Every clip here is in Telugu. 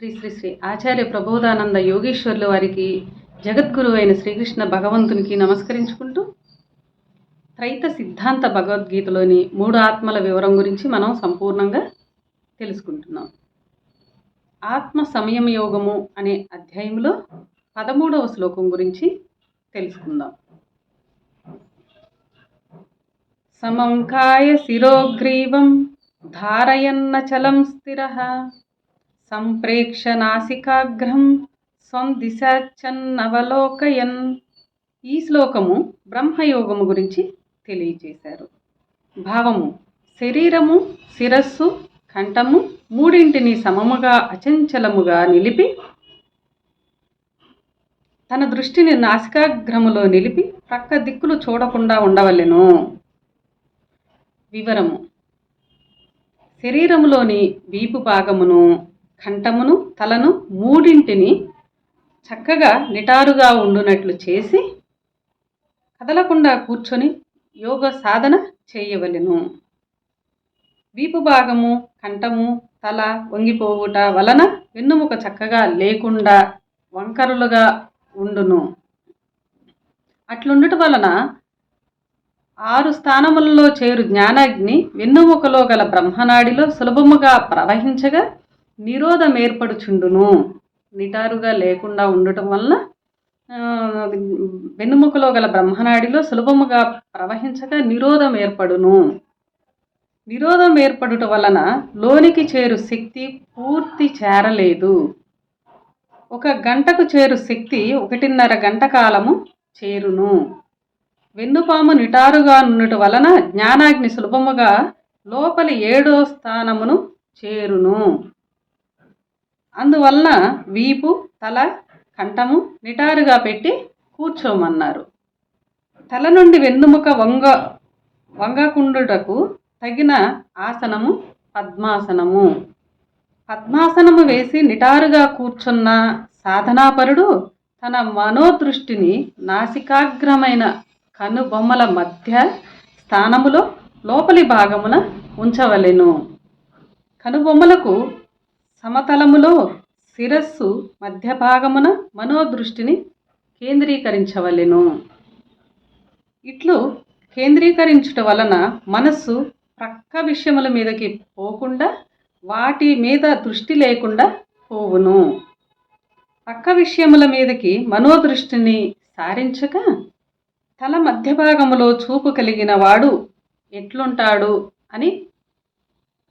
శ్రీ శ్రీ శ్రీ ఆచార్య ప్రబోధానంద యోగీశ్వర్ల వారికి జగద్గురు అయిన శ్రీకృష్ణ భగవంతునికి నమస్కరించుకుంటూ త్రైత సిద్ధాంత భగవద్గీతలోని 3 ఆత్మల వివరం గురించి మనం సంపూర్ణంగా తెలుసుకుంటున్నాం. ఆత్మ సంయమ యోగము అనే అధ్యాయంలో 13వ శ్లోకం గురించి తెలుసుకుందాం. సమం కాయ శిరోగ్రీవం ధారయన్నచలం స్థిరః సంప్రేక్ష నాసికాగ్రం స్వం దిశాచన్నవలోకయన్. ఈ శ్లోకము బ్రహ్మయోగము గురించి తెలియజేశారు. భావము: శరీరము, శిరస్సు, కంఠము మూడింటిని సమముగా అచంచలముగా నిలిపి తన దృష్టిని నాసికాగ్రములో నిలిపి ప్రక్క దిక్కులు చూడకుండా ఉండవలెను. వివరము: శరీరములోని వీపు భాగమును, కంఠమును, తలను మూడింటిని చక్కగా నిటారుగా ఉండునట్లు చేసి కదలకుండా కూర్చొని యోగ సాధన చేయవలెను. వీపు భాగము, కంఠము, తల వంగిపోవుట వలన వెన్నుముక చక్కగా లేకుండా వంకరలుగా ఉండును. అట్లుండుట వలన 6 స్థానములలో చేరు జ్ఞానాగ్ని వెన్నుముకలో గల బ్రహ్మనాడిలో సులభముగా ప్రవహించగా నిరోధం ఏర్పడుచుండును. నిటారుగా లేకుండా ఉండటం వలన వెన్నుముకలో గల బ్రహ్మనాడిలో సులభముగా ప్రవహించగా నిరోధం ఏర్పడును. నిరోధం ఏర్పడుట వలన లోనికి చేరు శక్తి పూర్తి చేరలేదు. 1 గంటకు చేరు శక్తి 1.5 గంట కాలము చేరును. వెన్నుపాము నిటారుగా నుండుట వలన జ్ఞానాగ్ని సులభముగా లోపలి 7వ స్థానమును చేరును. అందువలన వీపు, తల, కంఠము నిటారుగా పెట్టి కూర్చోమన్నారు. తల నుండి వెన్నుముక వంగకుండుటకు తగిన ఆసనము పద్మాసనము. పద్మాసనము వేసి నిటారుగా కూర్చున్న సాధనాపరుడు తన మనోదృష్టిని నాసికాగ్రమైన కనుబొమ్మల మధ్య స్థానములో లోపలి భాగమున ఉంచవలెను. కనుబొమ్మలకు సమతలములో శిరస్సు మధ్య భాగమున మనోదృష్టిని కేంద్రీకరించవలెను. ఇట్లు కేంద్రీకరించుట వలన మనస్సు ప్రక్క విషయముల మీదకి పోకుండా వాటి మీద దృష్టి లేకుండా పోవును. పక్క విషయముల మీదకి మనోదృష్టిని సారించక తల మధ్య భాగములో చూపు కలిగిన వాడు ఎట్లుంటాడు అని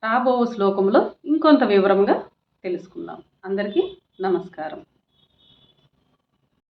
రాబో శ్లోకంలో ఇంకొంత వివరంగా తెలుసుకుందాం. అందరికీ నమస్కారం.